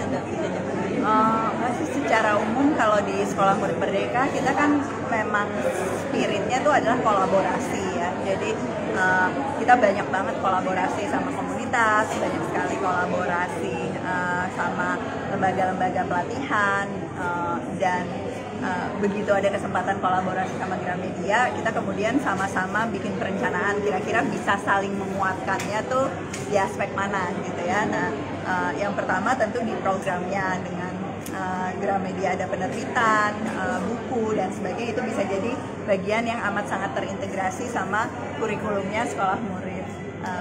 ada kerjaan? Masih secara umum kalau di Sekolah Murid Merdeka kita kan memang spiritnya tuh adalah kolaborasi ya. Jadi kita banyak banget kolaborasi sama komunitas, banyak sekali kolaborasi sama lembaga-lembaga pelatihan dan begitu ada kesempatan kolaborasi sama Gramedia, kita kemudian sama-sama bikin perencanaan kira-kira bisa saling menguatkannya tuh di aspek mana gitu ya. Nah, yang pertama tentu di programnya dengan Gramedia ada penerbitan, buku dan sebagainya, itu bisa jadi bagian yang amat sangat terintegrasi sama kurikulumnya Sekolah Murid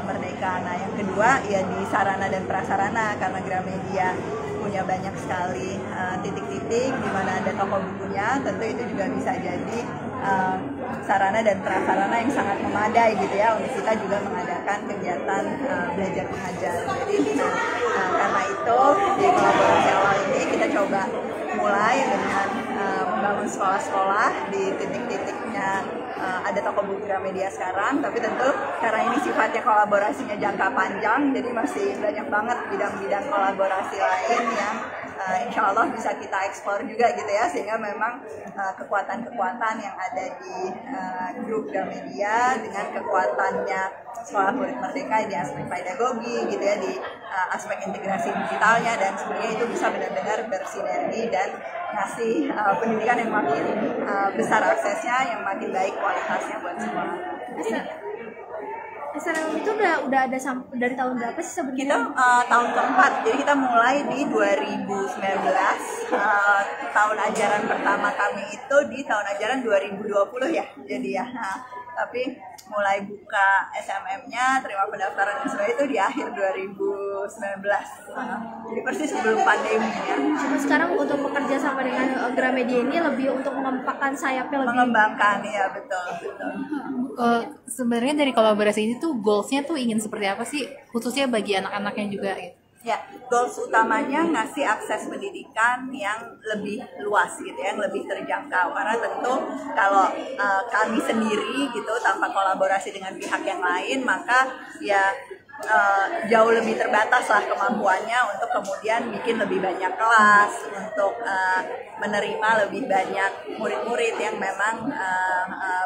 Merdeka. Nah, yang kedua ya di sarana dan prasarana, karena Gramedia punya banyak sekali titik-titik di mana ada toko bukunya, tentu itu juga bisa jadi sarana dan prasarana yang sangat memadai gitu ya untuk kita juga mengadakan kegiatan belajar mengajar. Jadi karena itu di kolaborasi awal ini kita coba mulai dengan membangun sekolah-sekolah di titik-titiknya ada toko buku Gramedia sekarang, tapi tentu karena ini sifatnya kolaborasinya jangka panjang, jadi masih banyak banget bidang-bidang kolaborasi lain yang insya Allah bisa kita eksplor juga gitu ya, sehingga memang kekuatan-kekuatan yang ada di grup Gramedia dengan kekuatannya Sekolah Murid Merdeka di aspek pedagogi gitu ya, di aspek integrasi digitalnya dan sebagainya, itu bisa benar-benar bersinergi dan ngasih pendidikan yang makin besar aksesnya, yang makin baik kualitasnya buat semua. SNM itu udah ada dari tahun berapa sih sebenarnya? Kita tahun keempat, jadi kita mulai di 2019. Tahun ajaran pertama kami itu di tahun ajaran 2020 ya, jadi ya. Tapi mulai buka SMM-nya, terima pendaftaran dan sebagainya itu di akhir 2019. Jadi persis sebelum pandemi ya. Terus sekarang untuk bekerja sama dengan Gramedia ini lebih untuk mengembangkan sayapnya, lebih mengembangkan ya, betul. Sebenarnya dari kolaborasi ini tuh goalsnya tuh ingin seperti apa sih, khususnya bagi anak-anaknya juga gitu? Ya, goals utamanya ngasih akses pendidikan yang lebih luas gitu ya, yang lebih terjangkau. Karena tentu kalau kami sendiri gitu tanpa kolaborasi dengan pihak yang lain, maka ya jauh lebih terbatas lah kemampuannya untuk kemudian bikin lebih banyak kelas, untuk menerima lebih banyak murid-murid yang memang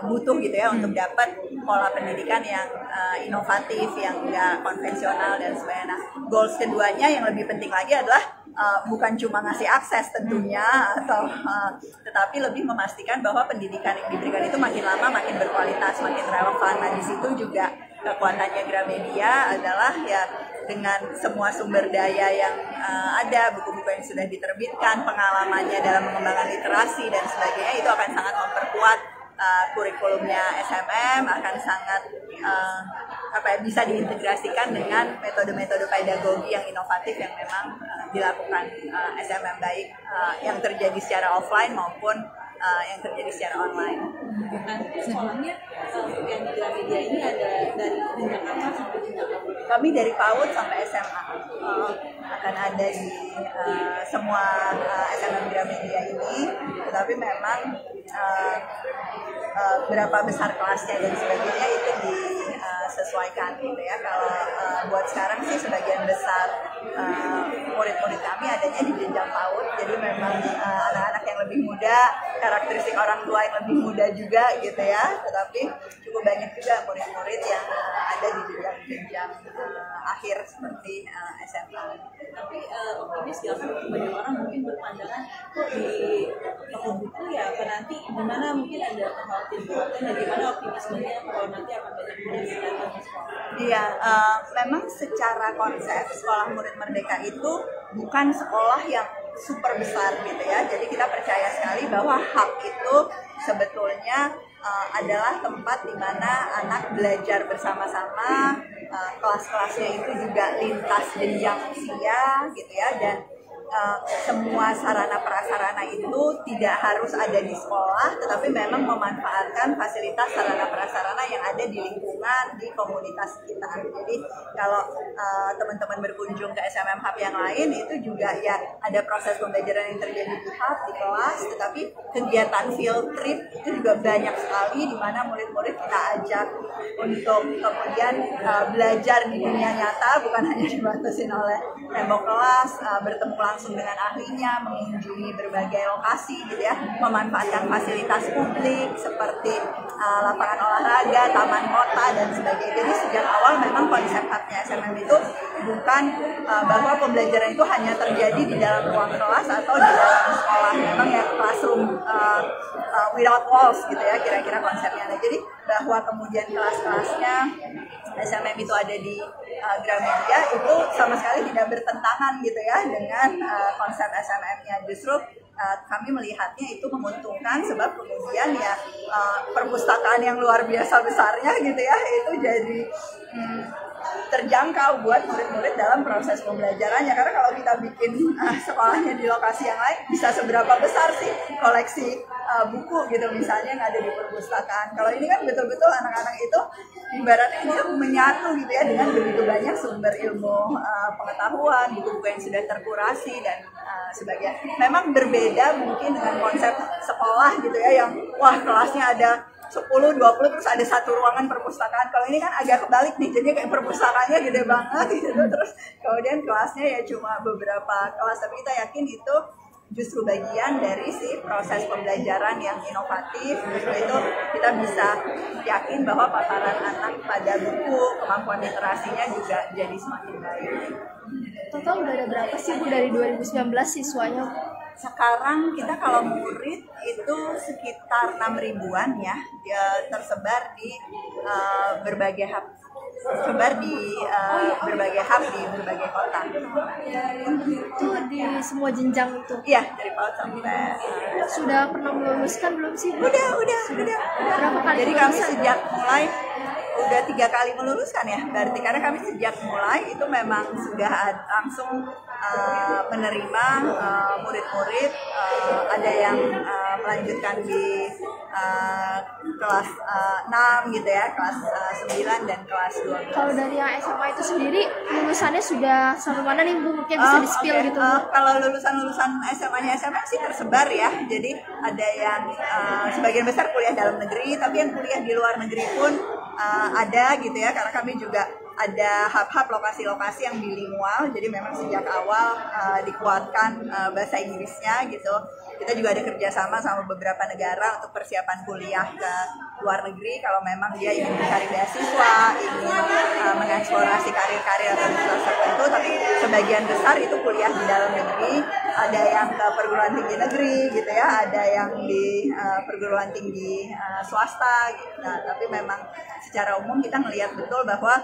butuh gitu ya untuk dapat pola pendidikan yang inovatif, yang enggak konvensional dan sebagainya. Nah, goals keduanya yang lebih penting lagi adalah bukan cuma ngasih akses tentunya, atau tetapi lebih memastikan bahwa pendidikan yang diberikan itu makin lama makin berkualitas, makin relevan. Nah, di situ juga kekuatannya Gramedia adalah ya dengan semua sumber daya yang ada, buku-buku yang sudah diterbitkan, pengalamannya dalam mengembangkan literasi dan sebagainya, itu akan sangat memperkuat kurikulumnya SMM, akan sangat bisa diintegrasikan dengan metode-metode pedagogi yang inovatif yang memang dilakukan SMM, baik yang terjadi secara offline maupun yang terjadi secara online. Sebelumnya yang di Gramedia ini ada dari jenjang apa sampai jenjang apa? Kami dari PAUD sampai SMA akan ada di semua SMM Gramedia ini, tetapi memang berapa besar kelasnya dan sebagainya itu disesuaikan gitu ya. Kalau buat sekarang sih sebagian besar murid-murid kami adanya di jenjang PAUD, jadi memang anak-anak yang lebih muda, karakteristik orang tua yang lebih muda juga gitu ya, tetapi cukup banyak juga murid-murid yang ada di jenjang akhir seperti SMA. Tapi optimis ya, kan banyak orang mungkin berpandangan kok di toko buku ya apa nanti di mana mungkin ada kekhawatiran dan gimana optimismenya kalau nanti akan banyak murid yang datang ke sekolah. Iya, memang secara konsep Sekolah Murid Merdeka itu bukan sekolah yang super besar gitu ya. Jadi kita percaya sekali bahwa hub itu sebetulnya adalah tempat di mana anak belajar bersama-sama, kelas-kelasnya itu juga lintas jenjang usia gitu ya, dan semua sarana prasarana itu tidak harus ada di sekolah, tetapi memang memanfaatkan fasilitas sarana prasarana yang ada di lingkungan lingkungan di komunitas kita. Jadi kalau teman-teman berkunjung ke SMM Hub yang lain itu juga ya ada proses pembelajaran yang terjadi di hub, di kelas, tetapi kegiatan field trip itu juga banyak sekali di mana murid-murid kita ajak untuk kemudian belajar di dunia nyata, bukan hanya dibatasin oleh tembok kelas, bertemu langsung dengan ahlinya, mengunjungi berbagai lokasi gitu ya, memanfaatkan fasilitas publik seperti lapangan olahraga, taman kota dan sebagainya. Jadi sejak awal memang konsep hubnya SMM itu bukan bahwa pembelajaran itu hanya terjadi di dalam ruang kelas atau di dalam sekolah, memang ya classroom without walls gitu ya kira-kira konsepnya. Nah, jadi bahwa kemudian kelas-kelasnya SMM itu ada di Gramedia itu sama sekali tidak bertentangan gitu ya dengan konsep SMM-nya. Justru kami melihatnya itu menguntungkan sebab kemudian ya perpustakaan yang luar biasa besarnya gitu ya itu jadi terjangkau buat murid-murid dalam proses pembelajarannya. Karena kalau kita bikin sekolahnya di lokasi yang lain, bisa seberapa besar sih koleksi buku gitu misalnya yang ada di perpustakaan. Kalau ini kan betul-betul anak-anak itu ibaratnya dia menyatu gitu ya dengan begitu banyak sumber ilmu pengetahuan, buku-buku yang sudah terkurasi dan sebagainya. Memang berbeda mungkin dengan konsep sekolah gitu ya yang wah kelasnya ada 10, 20 terus ada satu ruangan perpustakaan. Kalau ini kan agak kebalik nih, jadi kayak perpustakaannya gede banget gitu. Terus kemudian kelasnya ya cuma beberapa kelas, tapi kita yakin itu justru bagian dari si proses pembelajaran yang inovatif. Justru itu kita bisa yakin bahwa paparan anak pada buku, kemampuan literasinya juga jadi semakin baik. Total udah ada berapa sih Bu dari 2019 siswanya? Sekarang kita kalau murid itu sekitar 6.000-an ya, dia tersebar di berbagai hub, berbagai hub di berbagai kota. Itu di semua jenjang itu? Iya, dari PAUD sampai sudah pernah meluluskan belum sih Bu? Udah. Berapa kali? Jadi kami sejak mulai udah 3 kali meluluskan ya, berarti karena kami sejak mulai itu memang sudah langsung menerima murid-murid, ada yang melanjutkan di kelas 6 gitu ya, kelas 9 dan kelas 12. Kalau dari yang SMA itu sendiri lulusannya sudah sampai mana nih Bu? Mungkin bisa di-spill gitu. Kalau lulusan SMA-nya SMA sih tersebar ya, jadi ada yang sebagian besar kuliah dalam negeri, tapi yang kuliah di luar negeri pun ada gitu ya, karena kami juga ada hub-hub lokasi-lokasi yang bilingual, jadi memang sejak awal dikuatkan bahasa Inggrisnya gitu. Kita juga ada kerjasama sama beberapa negara untuk persiapan kuliah ke luar negeri kalau memang dia ingin mencari beasiswa, ingin mengeksplorasi karir-karir atau universitas tertentu, tapi sebagian besar itu kuliah di dalam negeri, ada yang ke perguruan tinggi negeri gitu ya, ada yang di perguruan tinggi swasta gitu. Nah, tapi memang secara umum kita melihat betul bahwa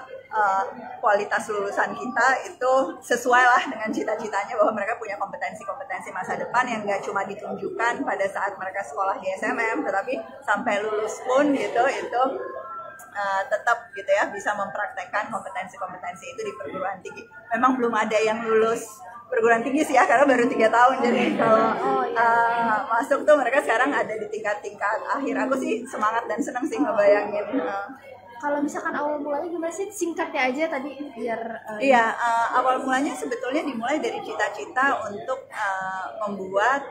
kualitas lulusan kita itu sesuai lah dengan cita-citanya, bahwa mereka punya kompetensi-kompetensi masa depan yang nggak cuma ditunjukkan pada saat mereka sekolah di SMM, tetapi sampai lulus pun gitu itu tetap gitu ya bisa mempraktekkan kompetensi-kompetensi itu di perguruan tinggi. Memang belum ada yang lulus perguruan tinggi sih ya, karena baru 3 tahun, jadi kalau masuk tuh mereka sekarang ada di tingkat-tingkat akhir. Aku sih semangat dan senang sih ngebayangin. Kalau misalkan awal mulanya gimana sih, singkatnya aja tadi biar Iya, awal mulanya sebetulnya dimulai dari cita-cita untuk membuat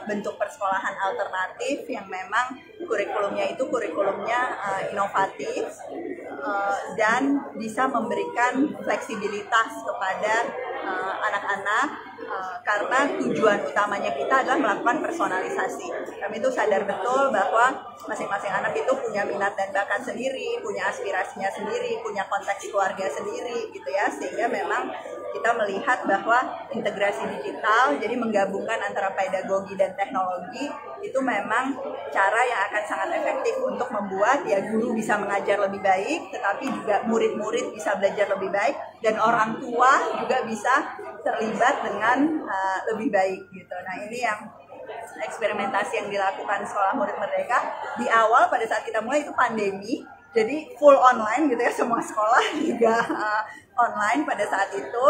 bentuk persekolahan alternatif yang memang kurikulumnya itu kurikulumnya inovatif dan bisa memberikan fleksibilitas kepada anak-anak, karena tujuan utamanya kita adalah melakukan personalisasi. Kami itu sadar betul bahwa masing-masing anak itu punya minat dan bakat sendiri, punya aspirasinya sendiri, punya konteks keluarga sendiri gitu ya, sehingga memang kita melihat bahwa integrasi digital, jadi menggabungkan antara pedagogi dan teknologi, itu memang cara yang akan sangat efektif untuk membuat ya guru bisa mengajar lebih baik, tetapi juga murid-murid bisa belajar lebih baik, dan orang tua juga bisa terlibat dengan lebih baik gitu. Nah, ini yang eksperimentasi yang dilakukan Sekolah Murid Merdeka. Di awal pada saat kita mulai itu pandemi, jadi full online gitu ya, semua sekolah juga online pada saat itu.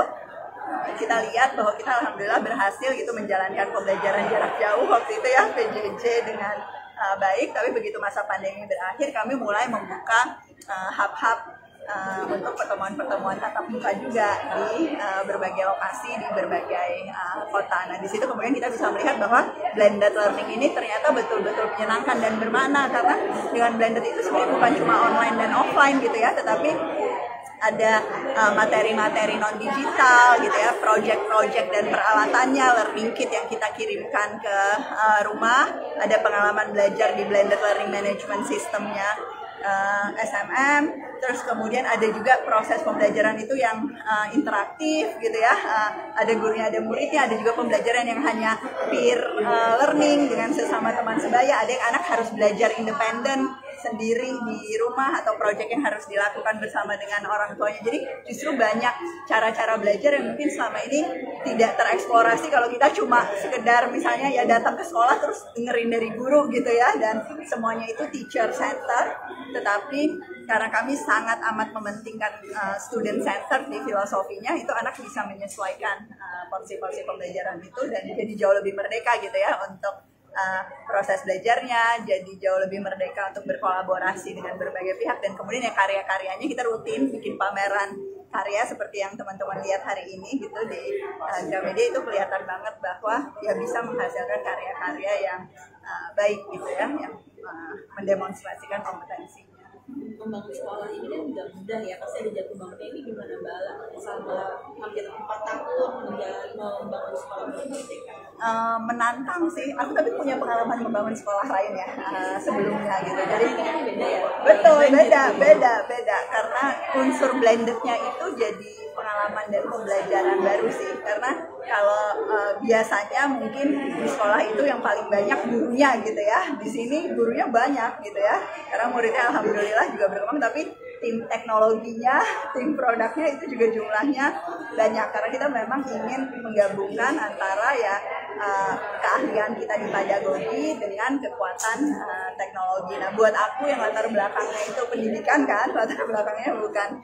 Kita lihat bahwa kita alhamdulillah berhasil gitu menjalankan pembelajaran jarak jauh waktu itu ya, PJJ dengan baik. Tapi begitu masa pandemi berakhir, kami mulai membuka hub-hub untuk pertemuan-pertemuan tatap muka juga di berbagai lokasi di berbagai kota. Nah di situ kemudian kita bisa melihat bahwa blended learning ini ternyata betul-betul menyenangkan dan bermakna, karena dengan blended itu sebenarnya bukan cuma online dan offline gitu ya, tetapi ada materi-materi non digital gitu ya, project-project dan peralatannya, learning kit yang kita kirimkan ke rumah, ada pengalaman belajar di blended learning management systemnya SMM, terus kemudian ada juga proses pembelajaran itu yang interaktif gitu ya, ada gurunya, ada muridnya, ada juga pembelajaran yang hanya peer learning dengan sesama teman sebaya, ada yang anak harus belajar independen sendiri di rumah, atau proyek yang harus dilakukan bersama dengan orang tuanya. Jadi justru banyak cara-cara belajar yang mungkin selama ini tidak tereksplorasi kalau kita cuma sekedar misalnya ya datang ke sekolah terus dengerin dari guru gitu ya, dan semuanya itu teacher center. Tetapi karena kami sangat amat mementingkan student center di filosofinya, itu anak bisa menyesuaikan porsi-porsi pembelajaran itu dan jadi jauh lebih merdeka gitu ya untuk proses belajarnya, jadi jauh lebih merdeka untuk berkolaborasi dengan berbagai pihak. Dan kemudian ya karya-karyanya kita rutin bikin pameran karya seperti yang teman-teman lihat hari ini gitu di Gramedia. Itu kelihatan banget bahwa ya bisa menghasilkan karya-karya yang baik gitu ya, yang mendemonstrasikan kompetensinya. Membangun sekolah ini kan tidak mudah ya, pasti ada jatuh bangunnya. Ini gimana Mbak selama hampir 4 tahun membangun sekolah merdeka? Menantang sih, aku tapi punya pengalaman membangun sekolah lain ya sebelumnya gitu. Jadi beda ya? Betul, beda karena unsur blendednya itu jadi pengalaman dan pembelajaran baru sih. Karena kalau biasanya mungkin di sekolah itu yang paling banyak gurunya gitu ya, di sini gurunya banyak gitu ya, karena muridnya alhamdulillah juga berkembang, tapi tim teknologinya, tim produknya itu juga jumlahnya banyak, karena kita memang ingin menggabungkan antara ya keahlian kita di pedagogi dengan kekuatan teknologi. Nah buat aku yang latar belakangnya itu pendidikan kan, latar belakangnya bukan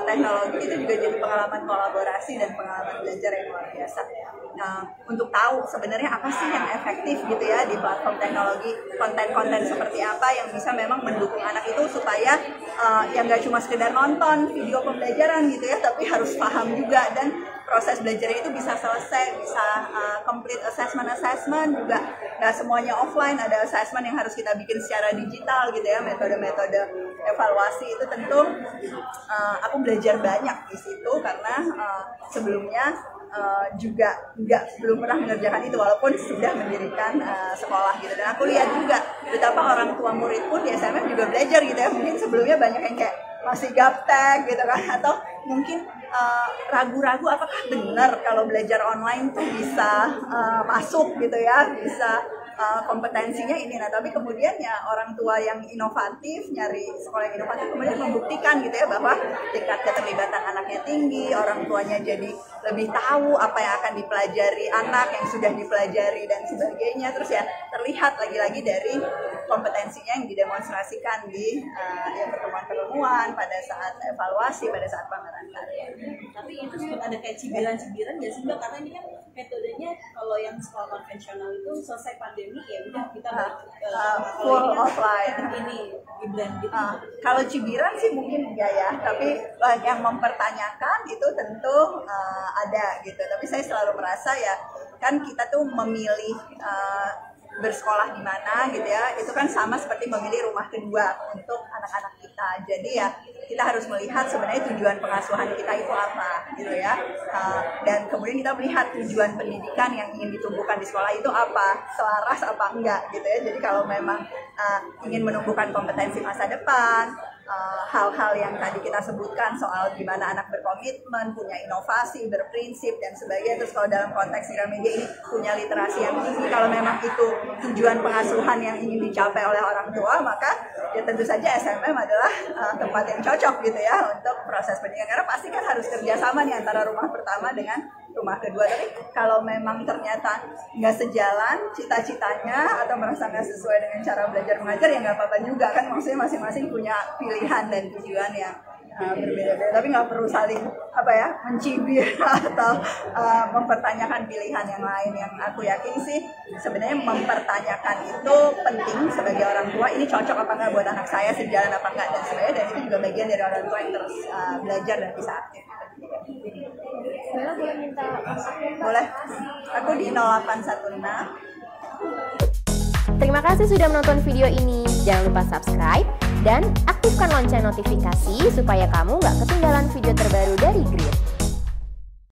teknologi, itu juga jadi pengalaman kolaborasi dan pengalaman belajar yang luar biasa. Untuk tahu sebenarnya apa sih yang efektif gitu ya di platform teknologi, konten-konten seperti apa yang bisa memang mendukung anak itu supaya yang nggak cuma sekedar nonton video pembelajaran gitu ya, tapi harus paham juga, dan proses belajarnya itu bisa selesai, bisa complete assessment juga. Nggak semuanya offline, ada assessment yang harus kita bikin secara digital gitu ya, metode-metode evaluasi itu tentu aku belajar banyak di situ, karena sebelumnya juga belum pernah mengerjakan itu walaupun sudah mendirikan sekolah gitu. Dan aku lihat juga betapa orang tua murid pun di SMM juga belajar gitu ya, mungkin sebelumnya banyak yang kayak masih gaptek gitu kan, atau mungkin ragu-ragu apakah benar kalau belajar online tuh bisa masuk gitu ya, bisa kompetensinya ini. Nah tapi kemudian ya orang tua yang inovatif, nyari sekolah yang inovatif, kemudian membuktikan gitu ya bahwa tingkat keterlibatan anaknya tinggi, orang tuanya jadi lebih tahu apa yang akan dipelajari anak, yang sudah dipelajari dan sebagainya. Terus ya terlihat lagi-lagi dari kompetensinya yang didemonstrasikan di pertemuan-pertemuan, pada saat evaluasi, pada saat pameran karya. Tapi itu sempat ada kayak cibiran-cibiran nggak sih Mbak? Karena ini kan metodenya kalau yang sekolah konvensional itu selesai pandemi ya udah kita full offline ini di blend gitu. Kalau cibiran sih mungkin enggak ya, tapi yang mempertanyakan itu tentu ada gitu. Tapi saya selalu merasa ya kan kita tuh memilih bersekolah di mana gitu ya, itu kan sama seperti memilih rumah kedua untuk anak-anak kita. Jadi ya kita harus melihat sebenarnya tujuan pengasuhan kita itu apa gitu ya, dan kemudian kita melihat tujuan pendidikan yang ingin ditumbuhkan di sekolah itu apa, selaras apa enggak gitu ya. Jadi kalau memang ingin menumbuhkan kompetensi masa depan, hal-hal yang tadi kita sebutkan soal gimana anak berkomitmen, punya inovasi, berprinsip dan sebagainya. Terus kalau dalam konteks Gramedia ini punya literasi yang tinggi, kalau memang itu tujuan pengasuhan yang ingin dicapai oleh orang tua, maka ya tentu saja SMM adalah tempat yang cocok gitu ya untuk proses pendidikan. Karena pasti kan harus kerjasama nih antara rumah pertama dengan rumah kedua. Tapi kalau memang ternyata nggak sejalan cita-citanya atau merasa nggak sesuai dengan cara belajar mengajar, ya nggak apa-apa juga kan, maksudnya masing-masing punya pilihan dan tujuan yang berbeda-beda, tapi nggak perlu saling mencibir atau mempertanyakan pilihan yang lain. Yang aku yakin sih sebenarnya mempertanyakan itu penting sebagai orang tua. Ini cocok apa nggak buat anak saya, sejalan apa nggak, dan sebagainya. Dan itu juga bagian dari orang tua yang terus belajar dan bisa aktif. Bella boleh minta kontaknya? Boleh, aku di 0816. Terima kasih sudah menonton video ini. Jangan lupa subscribe dan aktifkan lonceng notifikasi supaya kamu nggak ketinggalan video terbaru dari Grit.